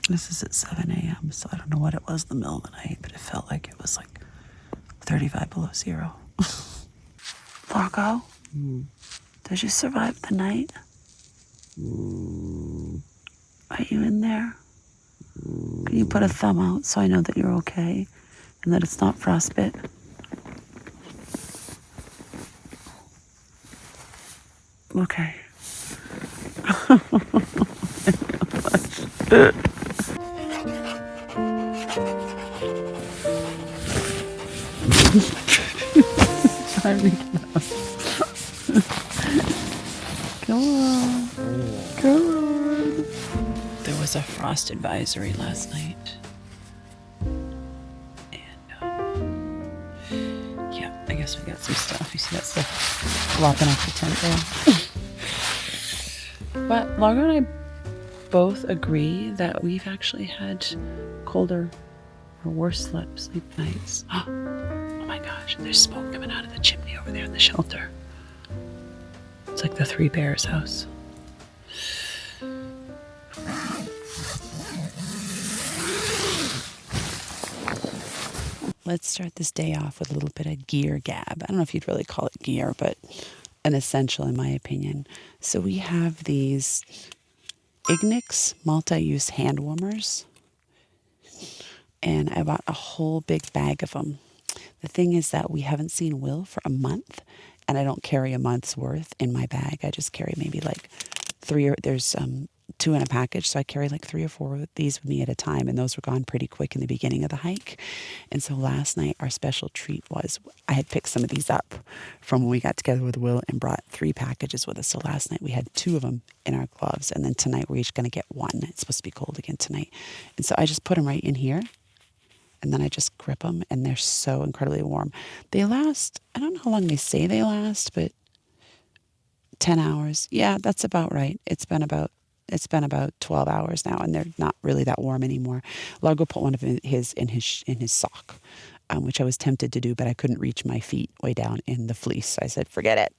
This is at 7 a.m., so I don't know what it was in the middle of the night, but it felt like it was like 35 below zero. Largo, did you survive the night? Are you in there? Can you put a thumb out so I know that you're okay and that it's not frostbite? Okay. Come on. Come on. There was a frost advisory last night. And, yeah, I guess we got some stuff. You see that stuff flopping off the tent there? But Largo and I both agree that we've actually had colder or worse sleep nights. Oh my gosh, there's smoke coming out of the chimney over there in the shelter. It's like the Three Bears house. Let's start this day off with a little bit of gear gab. I don't know if you'd really call it gear, but an essential in my opinion. So we have these Ignix multi-use hand warmers, and I bought a whole big bag of them. The thing is that we haven't seen Will for a month, and I don't carry a month's worth in my bag. I just carry maybe like there's 2 in a package, so I carry like 3 or 4 of these with me at a time, and those were gone pretty quick in the beginning of the hike. And so last night our special treat was I had picked some of these up from when we got together with Will and brought 3 packages with us. So last night we had 2 of them in our gloves, and then tonight we're each going to get 1. It's supposed to be cold again tonight. And so I just put them right in here, and then I just grip them, and they're so incredibly warm. They last, I don't know how long they say they last, but 10 hours. Yeah, that's about right. It's been about 12 hours now, and they're not really that warm anymore. Largo put one of his in his sock, which I was tempted to do, but I couldn't reach my feet way down in the fleece. So I said, forget it.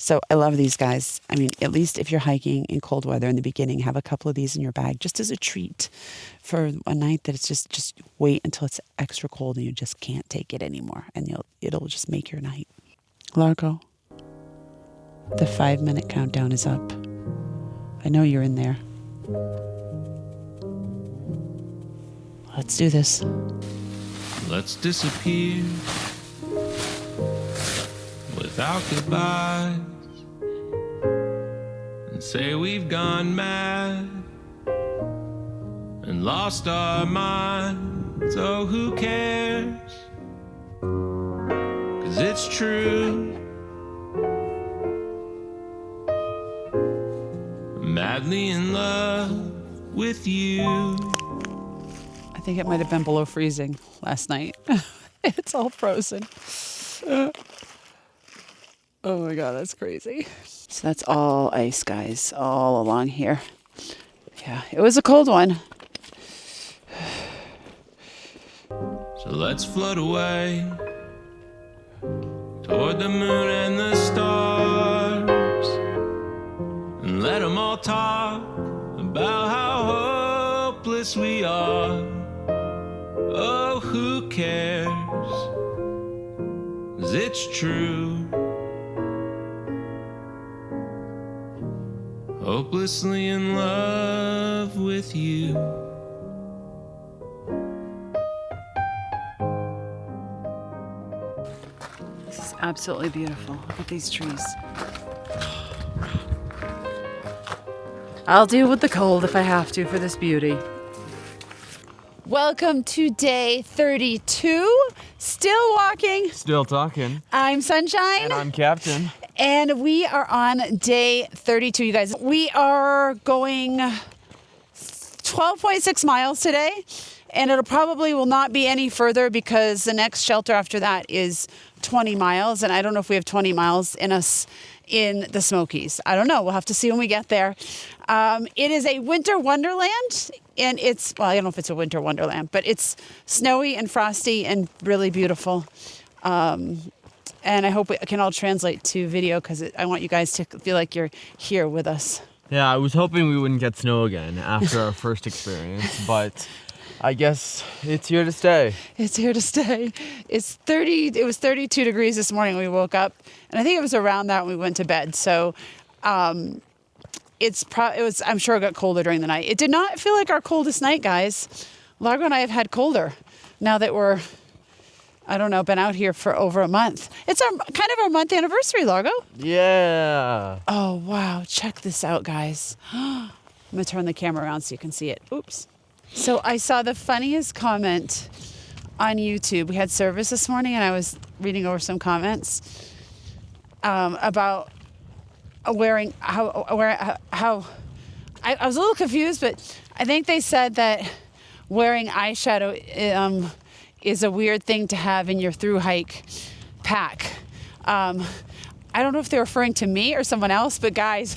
So I love these guys. I mean, at least if you're hiking in cold weather in the beginning, have a couple of these in your bag just as a treat for a night that it's just wait until it's extra cold and you just can't take it anymore, and it'll just make your night. Largo, the 5-minute countdown is up. I know you're in there. Let's do this. Let's disappear without goodbyes and say we've gone mad and lost our minds. Oh, who cares? 'Cause it's true. Madly in love with you. I think it might have been below freezing last night. It's all frozen. Oh my God, that's crazy. So that's all ice, guys, all along here. Yeah, it was a cold one. So let's float away toward the moon and the stars, and let them all talk about how hopeless we are. Oh, who cares? 'Cause it's true. Hopelessly in love with you. This is absolutely beautiful. Look at these trees. I'll deal with the cold if I have to for this beauty. Welcome to day 32. Still walking. Still talking. I'm Sunshine. And I'm Captain. And we are on day 32, you guys. We are going 12.6 miles today, and it'll probably will not be any further because the next shelter after that is 20 miles, and I don't know if we have 20 miles in us in the Smokies. I don't know. We'll have to see when we get there. It is a winter wonderland, and it's, well, I don't know if it's a winter wonderland, but it's snowy and frosty and really beautiful. And I hope it can all translate to video because I want you guys to feel like you're here with us. Yeah, I was hoping we wouldn't get snow again after our first experience, but I guess it's here to stay. It's here to stay. It was 32 degrees this morning when we woke up, and I think it was around that when we went to bed. So, I'm sure it got colder during the night. It did not feel like our coldest night, guys. Largo and I have had colder now that we're, been out here for over a month. It's kind of our month anniversary, Largo. Yeah. Oh, wow. Check this out, guys. I'm going to turn the camera around so you can see it. Oops. So I saw the funniest comment on YouTube. We had service this morning, and I was reading over some comments about wearing how I was a little confused, but I think they said that wearing eyeshadow is a weird thing to have in your Thru-Hike pack. I don't know if they're referring to me or someone else, but guys,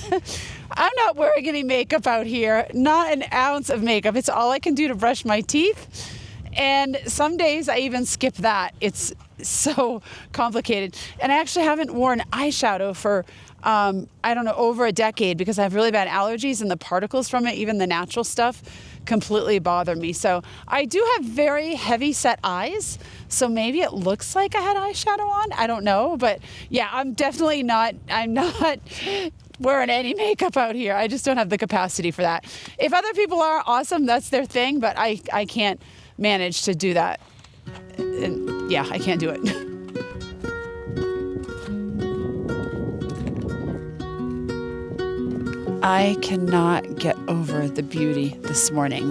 I'm not wearing any makeup out here. Not an ounce of makeup. It's all I can do to brush my teeth. And some days I even skip that. It's so complicated. And I actually haven't worn eyeshadow for, over a decade because I have really bad allergies, and the particles from it, even the natural stuff, completely bother me. So I do have very heavy set eyes. So maybe it looks like I had eyeshadow on. I don't know. But yeah, I'm not wearing any makeup out here. I just don't have the capacity for that. If other people are, awesome, that's their thing. But I can't manage to do that. And yeah, I can't do it. I cannot get over the beauty this morning.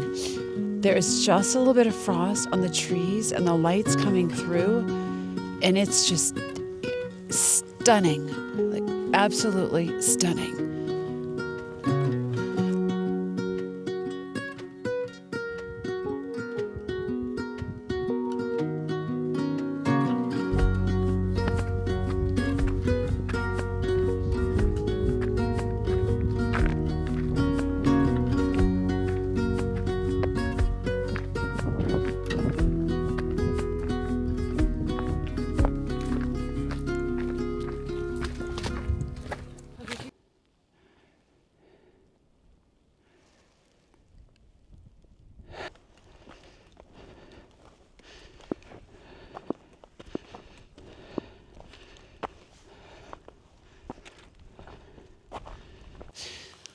There is just a little bit of frost on the trees and the lights coming through, and it's just stunning, like absolutely stunning.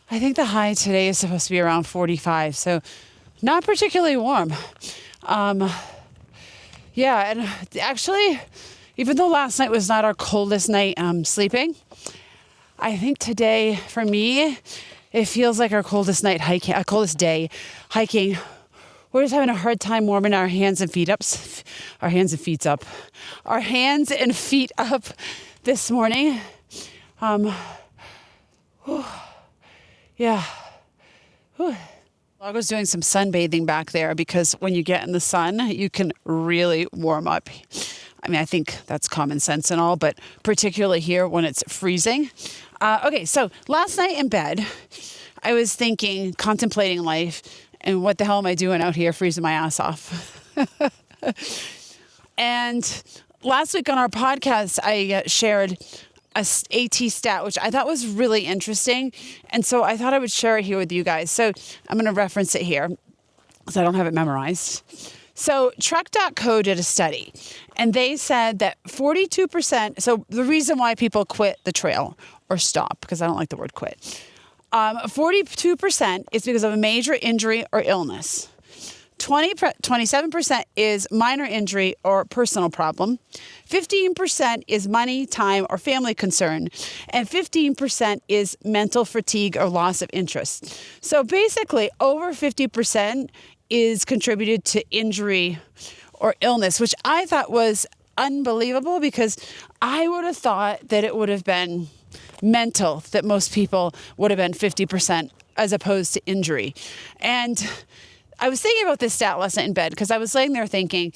I think the high today is supposed to be around 45, so not particularly warm. Yeah, and actually, even though last night was not our coldest night sleeping, I think today, for me, it feels like our coldest night hiking, our coldest day hiking. We're just having a hard time warming our hands and feet up. Our hands and feet up. Our hands and feet up this morning. Yeah. Largo's doing some sunbathing back there because when you get in the sun, you can really warm up. I mean, I think that's common sense and all, but particularly here when it's freezing. Okay, so last night in bed, I was thinking, contemplating life, and what the hell am I doing out here freezing my ass off? And last week on our podcast, I shared a AT stat, which I thought was really interesting. And so I thought I would share it here with you guys. So I'm going to reference it here because I don't have it memorized. So Truck.co did a study, and they said that 42%, so the reason why people quit the trail or stop, because I don't like the word quit, 42% is because of a major injury or illness. 27% is minor injury or personal problem. 15% is money, time, or family concern. And 15% is mental fatigue or loss of interest. So basically, over 50% is contributed to injury or illness, which I thought was unbelievable because I would have thought that it would have been mental, that most people would have been 50% as opposed to injury. And I was thinking about this stat last night in bed because I was laying there thinking,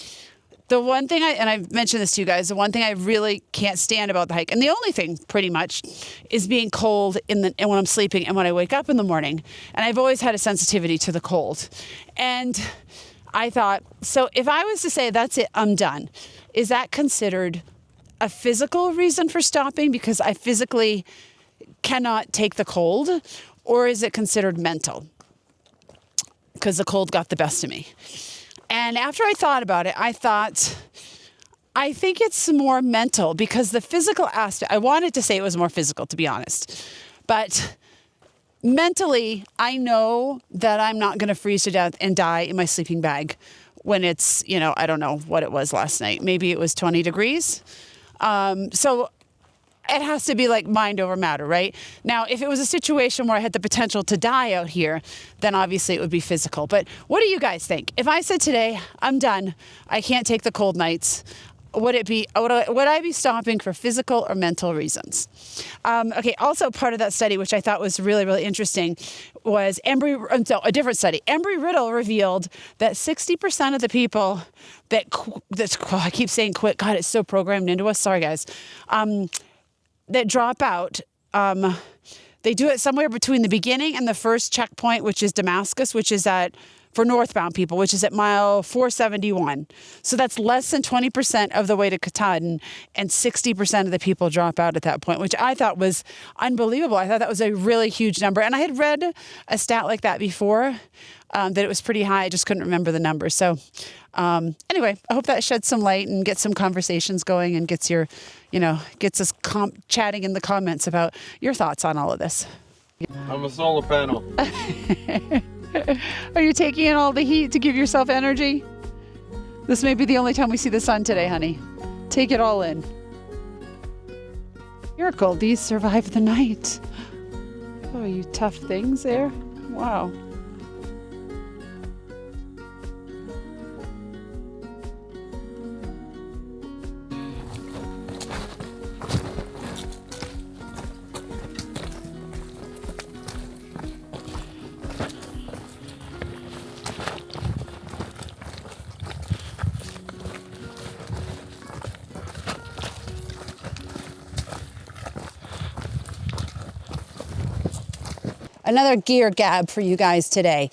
the one thing I've mentioned this to you guys, the one thing I really can't stand about the hike, and the only thing pretty much, is being cold and when I'm sleeping and when I wake up in the morning. And I've always had a sensitivity to the cold. And I thought, so if I was to say, that's it, I'm done, is that considered a physical reason for stopping because I physically cannot take the cold? or is it considered mental? Because the cold got the best of me. And after I thought about it, I think it's more mental, because the physical aspect, I wanted to say it was more physical, to be honest. But mentally, I know that I'm not going to freeze to death and die in my sleeping bag when it's, I don't know what it was last night. Maybe it was 20 degrees. So it has to be like mind over matter, right? Now, if it was a situation where I had the potential to die out here, then obviously it would be physical. But what do you guys think? If I said today, I'm done, I can't take the cold nights, would I be stopping for physical or mental reasons? Okay, also part of that study, which I thought was really, really interesting, was a different study. Embry-Riddle revealed that 60% of the people I keep saying quit, God, it's so programmed into us, sorry guys, that drop out, they do it somewhere between the beginning and the first checkpoint, which is Damascus, which is for northbound people, which is at mile 471. So that's less than 20% of the way to Katahdin, and 60% of the people drop out at that point, which I thought was unbelievable. I thought that was a really huge number. And I had read a stat like that before, that it was pretty high. I just couldn't remember the number. So anyway, I hope that sheds some light and gets some conversations going and gets us chatting in the comments about your thoughts on all of this. I'm a solar panel. Are you taking in all the heat to give yourself energy? This may be the only time we see the sun today, honey. Take it all in. Miracle, these survived the night. Oh, you tough things there. Wow. Another gear gab for you guys today.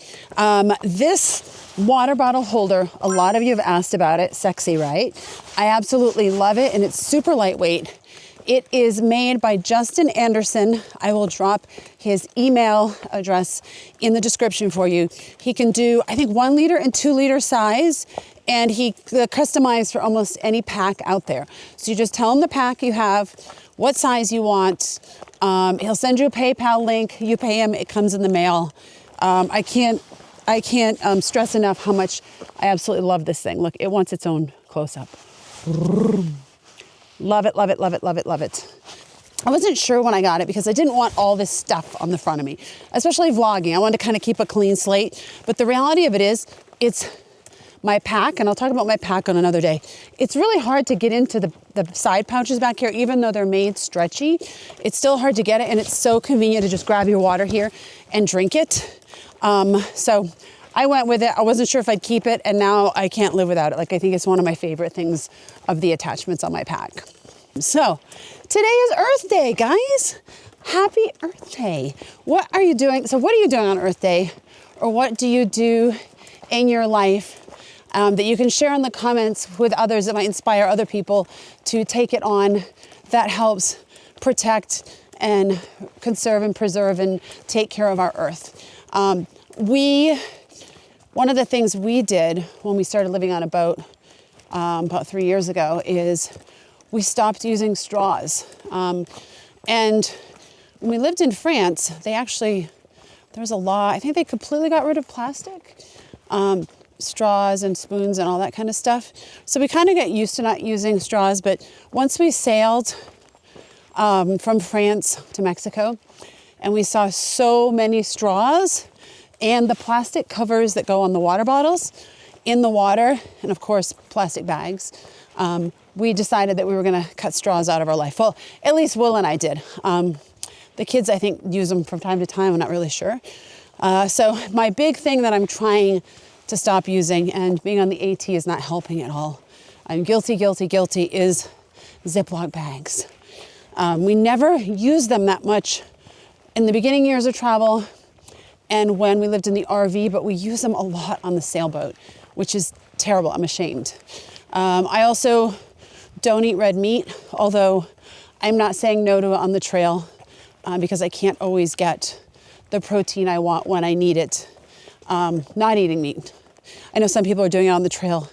This water bottle holder, a lot of you have asked about it. Sexy, right? I absolutely love it, and it's super lightweight. It is made by Justin Anderson. I will drop his email address in the description for you. He can do, I think, 1 liter and 2 liter size, and he customized for almost any pack out there. So you just tell him the pack you have, what size you want. He'll send you a PayPal link. You pay him. It comes in the mail. I can't stress enough how much I absolutely love this thing. Look, it wants its own close-up. Love it, love it, love it, love it, love it. I wasn't sure when I got it because I didn't want all this stuff on the front of me, especially vlogging. I wanted to kind of keep a clean slate. But the reality of it is, it's my pack, and I'll talk about my pack on another day. It's really hard to get into the side pouches back here, even though they're made stretchy. It's still hard to get it, and it's so convenient to just grab your water here and drink it. So I went with it. I wasn't sure if I'd keep it, and now I can't live without it. Like, I think it's one of my favorite things of the attachments on my pack. So today is Earth Day, guys. Happy Earth Day. What are you doing? So what are you doing on Earth Day? Or what do you do in your life that you can share in the comments with others that might inspire other people to take it on, that helps protect and conserve and preserve and take care of our Earth. One of the things we did when we started living on a boat about 3 years ago is we stopped using straws. And when we lived in France, there was a law, I think they completely got rid of plastic. Straws and spoons and all that kind of stuff. So we kind of got used to not using straws, but once we sailed from France to Mexico, and we saw so many straws and the plastic covers that go on the water bottles in the water, and of course plastic bags, we decided that we were going to cut straws out of our life. Well, at least Will and I did. The kids, I think, use them from time to time. I'm not really sure. So my big thing that I'm trying to stop using, and being on the AT is not helping at all, I'm guilty, is Ziploc bags. We never used them that much in the beginning years of travel and when we lived in the RV, but we use them a lot on the sailboat, which is terrible. I'm ashamed. I also don't eat red meat, although I'm not saying no to it on the trail because I can't always get the protein I want when I need it. Not eating meat. I know some people are doing it on the trail,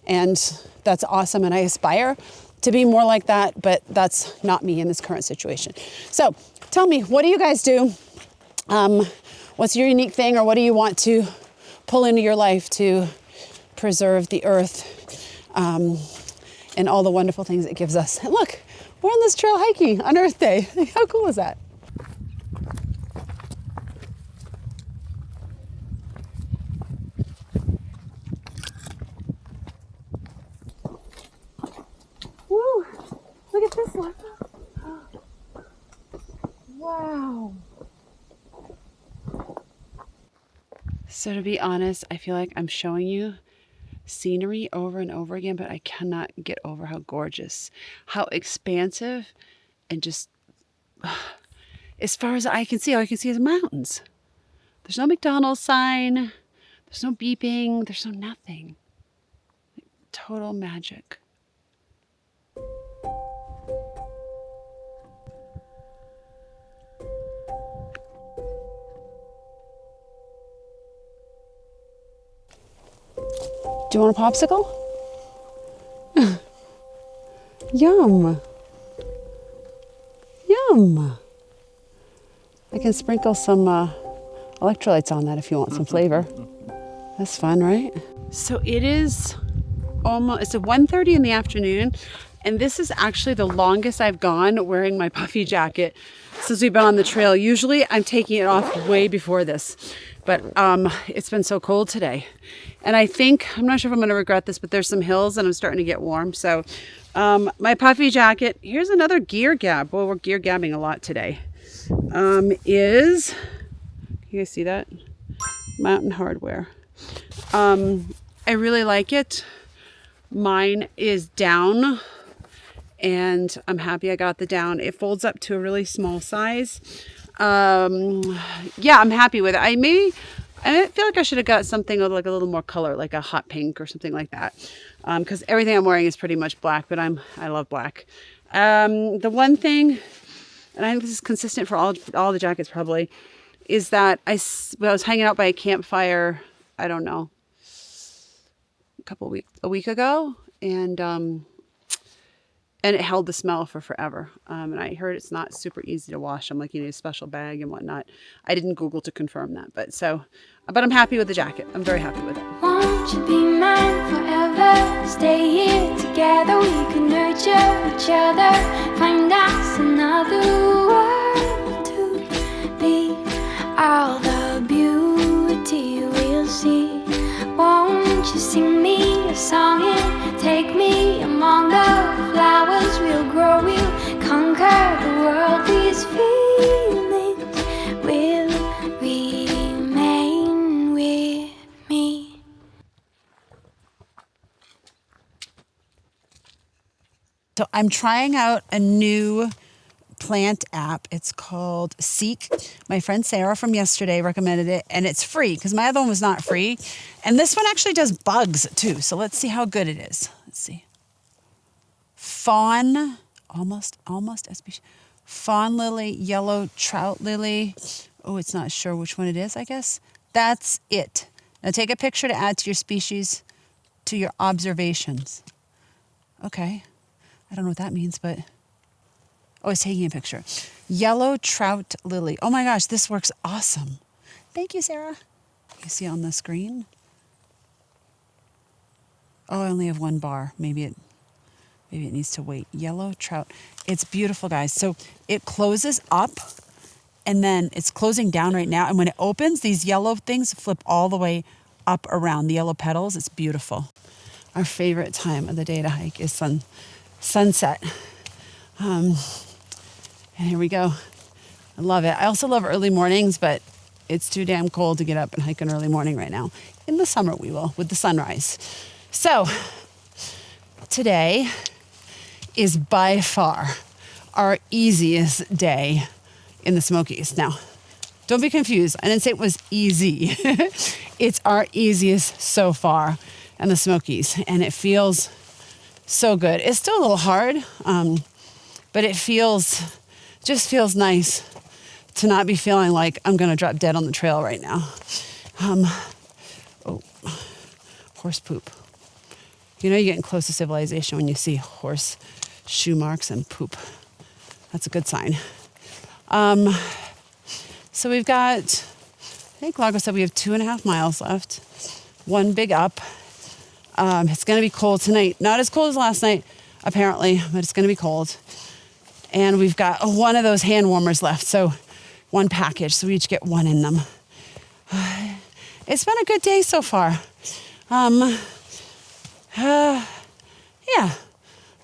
and that's awesome, and I aspire to be more like that, but that's not me in this current situation. So tell me, what do you guys do? What's your unique thing, or what do you want to pull into your life to preserve the earth and all the wonderful things it gives us? And look, we're on this trail hiking on Earth Day. How cool is that? Woo! Look at this one. Wow. So to be honest, I feel like I'm showing you scenery over and over again, but I cannot get over how gorgeous, how expansive, and just as far as I can see, all I can see is mountains. There's no McDonald's sign, there's no beeping, there's no nothing. Total magic. Do you want a popsicle? Yum. Yum. I can sprinkle some electrolytes on that if you want some flavor. That's fun, right? So it is it's 1:30 in the afternoon, and this is actually the longest I've gone wearing my puffy jacket since we've been on the trail. Usually I'm taking it off way before this, but it's been so cold today. And I think, I'm not sure if I'm going to regret this, but there's some hills and I'm starting to get warm. So my puffy jacket, here's another gear gab. Well, we're gear gabbing a lot today. Is, you guys see that? Mountain Hardwear. I really like it. Mine is down, and I'm happy I got the down. It folds up to a really small size. Yeah, I'm happy with it. I feel like I should have got something with like a little more color, like a hot pink or something like that. Because everything I'm wearing is pretty much black, but I love black. The one thing, and I think this is consistent for all the jackets probably, is that I was hanging out by a campfire, I don't know, a week ago, and it held the smell for forever. And I heard it's not super easy to wash. I'm like, you need a special bag and whatnot. I didn't Google to confirm that, but I'm happy with the jacket. I'm very happy with it. Won't you be mine forever? Stay here together. We can nurture each other. Find us another world to be. All the beauty we'll see. Won't you sing me a song and take me among the flowers? We'll grow, we'll conquer the world. These feelings will remain with me. So I'm trying out a new plant app. It's called Seek. My friend Sarah from yesterday recommended it, and it's free because my other one was not free. And this one actually does bugs too. So let's see how good it is. Let's see. Fawn, almost SB. Fawn lily, yellow trout lily. Oh, it's not sure which one it is, I guess. That's it. Now take a picture to add to your species, to your observations. Okay. I don't know what that means, but oh, it's taking a picture. Yellow trout lily. Oh my gosh, this works awesome. Thank you, Sarah. You see on the screen? Oh, I only have one bar. Maybe it needs to wait. Yellow trout. It's beautiful, guys. So it closes up, and then it's closing down right now. And when it opens, these yellow things flip all the way up around the yellow petals. It's beautiful. Our favorite time of the day to hike is sunset. And here we go. I love it. I also love early mornings, but it's too damn cold to get up and hike an early morning right now. In the summer we will, with the sunrise. So today is by far our easiest day in the Smokies. Now, don't be confused. I didn't say it was easy. It's our easiest so far in the Smokies, and it feels so good. It's still a little hard, but it just feels nice to not be feeling like I'm going to drop dead on the trail right now. Horse poop. You know you're getting close to civilization when you see horse shoe marks and poop. That's a good sign. So we've got, I think Largo said we have 2.5 miles left. One big up. It's going to be cold tonight. Not as cold as last night, apparently, but it's going to be cold. And we've got one of those hand warmers left, so one package, so we each get one in them. It's been a good day so far. Yeah,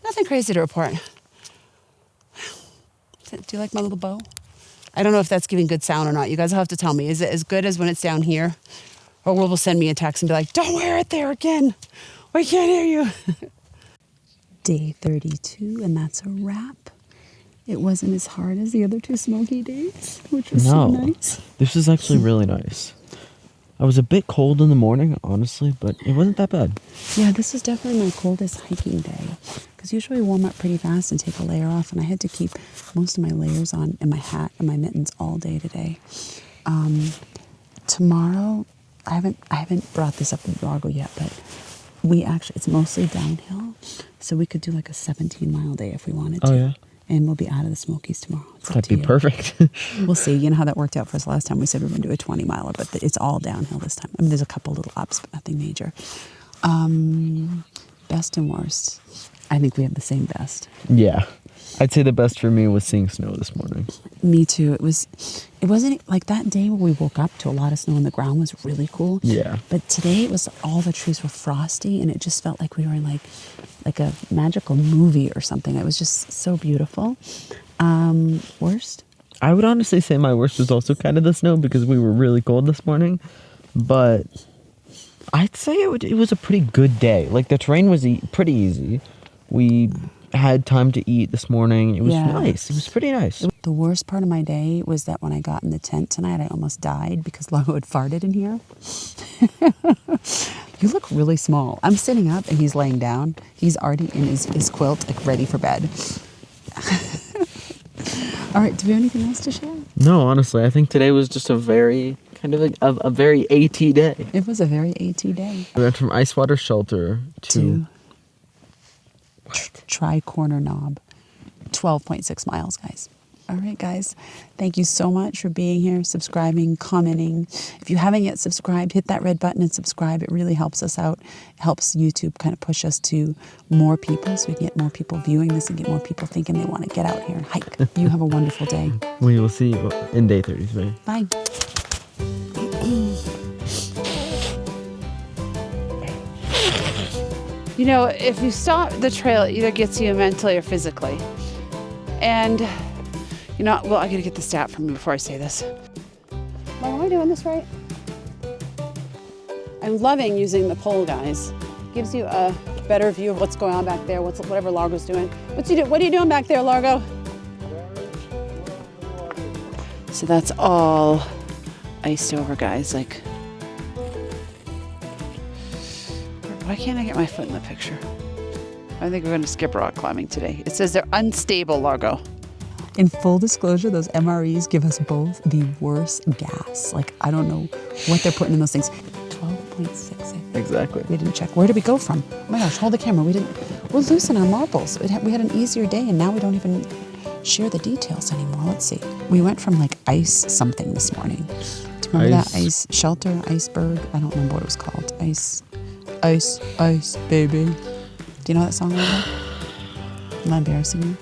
nothing crazy to report. Do you like my little bow? I don't know if that's giving good sound or not. You guys will have to tell me. Is it as good as when it's down here? Or will send me a text and be like, don't wear it there again. We can't hear you. Day 32, and that's a wrap. It wasn't as hard as the other 2 smoky days, which was so nice. This is actually really nice. I was a bit cold in the morning, honestly, but it wasn't that bad. Yeah, this was definitely my coldest hiking day. Because usually we warm up pretty fast and take a layer off, and I had to keep most of my layers on and my hat and my mittens all day today. Tomorrow, I haven't brought this up in Largo yet, but it's mostly downhill, so we could do like a 17-mile day if we wanted to. Oh, yeah? And we'll be out of the Smokies tomorrow. That'd be perfect. We'll see. You know how that worked out for us last time. We said we were going to do a 20-miler, but it's all downhill this time. I mean, there's a couple little ups, but nothing major. Best and worst. I think we have the same best. Yeah. I'd say the best for me was seeing snow this morning. Me too. It wasn't like that day where we woke up to a lot of snow on the ground was really cool. Yeah. But today it was all the trees were frosty, and it just felt like we were in like a magical movie or something. It was just so beautiful. Worst? I would honestly say my worst was also kind of the snow because we were really cold this morning. But I'd say it was a pretty good day. Like the terrain was pretty easy. We had time to eat this morning. It was nice. It was pretty nice. The worst part of my day was that when I got in the tent tonight, I almost died because Largo had farted in here. You look really small. I'm sitting up and he's laying down. He's already in his quilt, like ready for bed. All right, do we have anything else to share? No, honestly, I think today was just a very kind of like a very AT day. It was a very AT day. We went from ice water shelter to Tri-Corner Knob. 12.6 miles, guys. All right, guys. Thank you so much for being here, subscribing, commenting. If you haven't yet subscribed, hit that red button and subscribe. It really helps us out. It helps YouTube kind of push us to more people so we can get more people viewing this and get more people thinking they want to get out here and hike. You have a wonderful day. We will see you in day 33. Bye. You know, if you stop the trail, it either gets you mentally or physically. And, you know, well, I gotta get the stat from you before I say this. Am I doing this right? I'm loving using the pole, guys. Gives you a better view of what's going on back there, whatever Largo's doing. What are you doing back there, Largo? So that's all iced over, guys. Like, why can't I get my foot in the picture? I think we're going to skip rock climbing today. It says they're unstable, Largo. In full disclosure, those MREs give us both the worst gas. Like, I don't know what they're putting in those things. 12.6, I think. Exactly. We didn't check. Where did we go from? Oh my gosh, hold the camera. We're losing our marbles. We had an easier day, and now we don't even share the details anymore. Let's see. We went from like ice something this morning. Do you remember that? Ice shelter, iceberg? I don't remember what it was called. Ice, baby. Do you know that song, Largo? Am I embarrassing you?